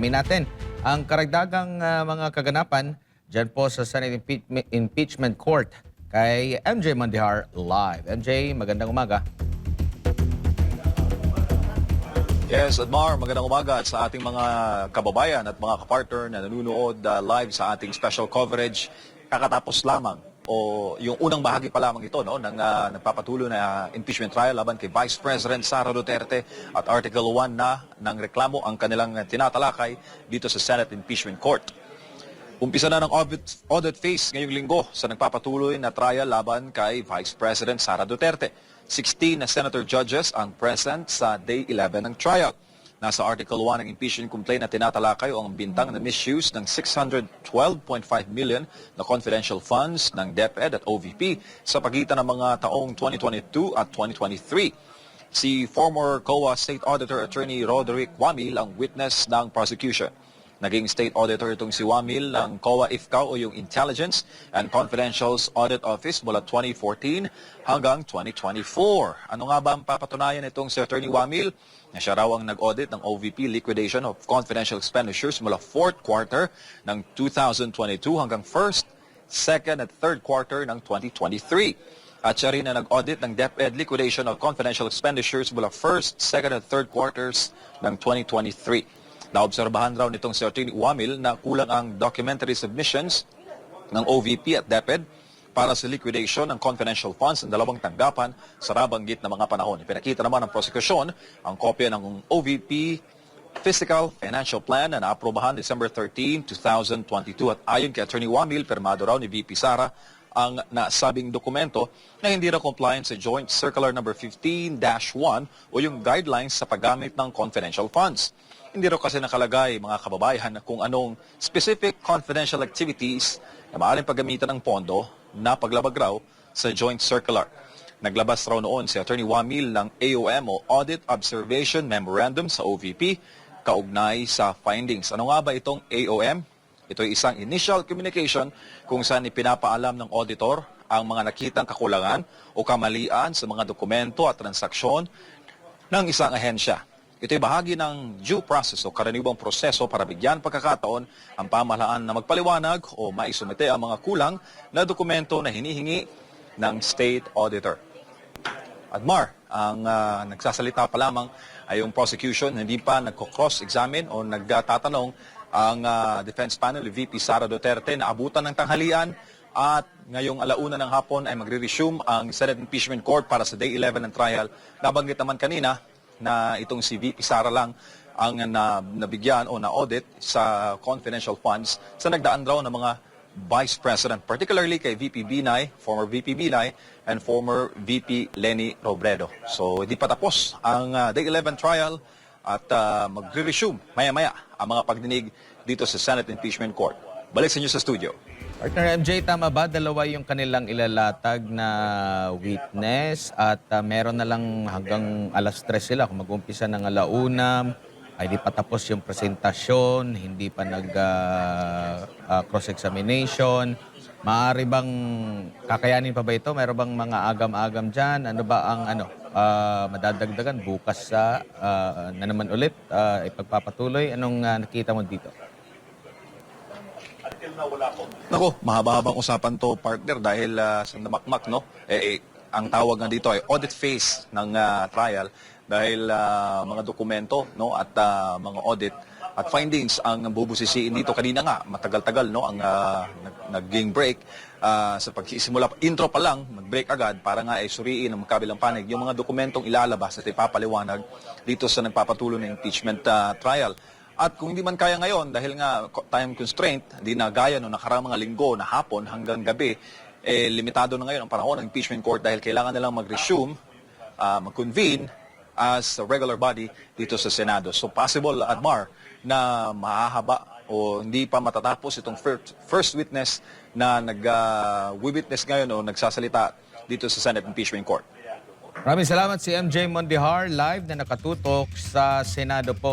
Alamin natin ang karagdagang mga kaganapan dyan po sa Senate Impeachment Court kay MJ Mondihar live. MJ, magandang umaga. Yes, Admar, magandang umaga sa ating mga kababayan at mga kapartner na nanonood live sa ating special coverage. Kakatapos lamang o yung unang bahagi pa lamang ito ng nagpapatuloy na impeachment trial laban kay Vice President Sara Duterte at Article 1 na ng reklamo ang kanilang tinatalakay dito sa Senate Impeachment Court. Umpisa na ng audit phase ngayong linggo sa nagpapatuloy na trial laban kay Vice President Sara Duterte. 16 na senator judges ang present sa Day 11 ng trial. Nasa Article 1 ng impeachment complaint na tinatalakay ang bintang na misuse ng 612.5 million na confidential funds ng DepEd at OVP sa pagitan ng mga taong 2022 at 2023. Si former COA State Auditor Attorney Roderick Wamil ang witness ng prosecution. Naging state auditor itong si Wamil ng COA-IFCAO o yung Intelligence and Confidentials Audit Office mula 2014 hanggang 2024. Ano nga ba ang papatunayan itong si Attorney Wamil? Na siya raw ang nag-audit ng OVP liquidation of confidential expenditures mula 4th quarter ng 2022 hanggang 1st, 2nd at 3rd quarter ng 2023. At siya rin na nag-audit ng DepEd liquidation of confidential expenditures mula 1st, 2nd at 3rd quarters ng 2023. Naobserbahan raw nitong si Attorney Wamil na kulang ang documentary submissions ng OVP at DepEd para sa liquidation ng confidential funds ng dalawang tanggapan sa nabanggit na mga panahon. Ipinakita naman ng prosekusyon ang kopya ng OVP Fiscal Financial Plan na naaprobahan December 13, 2022 at ayon kay Attorney Wamil, pirmado raw ni VP Sara ang nasabing dokumento na hindi raw compliant sa Joint Circular No. 15-1 o yung guidelines sa paggamit ng confidential funds. Hindi raw kasi nakalagay, mga kababayan, kung anong specific confidential activities na maaaring paggamitan ng pondo na paglabag raw sa Joint Circular. Naglabas raw noon si Attorney Wamil ng AOM o Audit Observation Memorandum sa OVP kaugnay sa findings. Ano nga ba itong AOM? Ito ay isang initial communication kung saan ipinapaalam ng auditor ang mga nakitang kakulangan o kamalian sa mga dokumento at transaksyon ng isang ahensya. Ito ay bahagi ng due process o karaniwang proseso para bigyan pagkakataon ang pamahalaan na magpaliwanag o maisumite ang mga kulang na dokumento na hinihingi ng State Auditor. Admar, ang nagsasalita pa lamang ay yung prosecution, hindi pa nagko-cross-examine o nagtatanong ang defense panel, VP Sara Duterte, na abutan ng tanghalian at ngayong alauna ng hapon ay magre-resume ang Senate Impeachment Court para sa Day 11 ng trial. Nabanggit naman kanina na itong si VP Sara lang ang nabigyan o na-audit sa confidential funds sa nagdaan raw ng mga Vice President, particularly kay VP Binay, former VP Binay, and former VP Leni Robredo. So, hindi pa tapos ang Day 11 trial at magre-resume maya-maya ang mga pagdinig dito sa Senate Impeachment Court. Balik sa inyo sa studio. Partner MJ, tama ba? Dalawa yung kanilang ilalatag na witness at meron na lang hanggang alas 3 sila. Kung mag-umpisa ng alauna, ay di pa tapos yung presentasyon, hindi pa cross-examination. Maaari bang kakayanin pa ba ito? Meron bang mga agam-agam dyan? Ano ba ang madadagdagan bukas na naman ulit ipagpapatuloy? Anong nakita mo dito? Nako, mahaba-habang usapan to, partner, dahil sa namakmak, no? Ang tawag nga dito ay audit phase ng trial dahil mga dokumento, no, at mga audit at findings ang bubusisiin dito. Kanina nga, matagal-tagal, no, ang naging break sa pagsisimula. Intro pa lang, mag-break agad para nga ay suriin ng magkabilang panig yung mga dokumentong ilalabas at ipapaliwanag dito sa nagpapatuloy ng impeachment trial. At kung hindi man kaya ngayon, dahil nga time constraint, hindi na gaya no nakaraang mga linggo na hapon hanggang gabi, limitado na ngayon ang panahon ng impeachment court dahil kailangan nilang mag-resume, mag-convene as a regular body dito sa Senado. So possible, Admar, na mahahaba o hindi pa matatapos itong first witness na nag-witness ngayon o nagsasalita dito sa Senate Impeachment Court. Maraming salamat si MJ Mondihar live na nakatutok sa Senado po.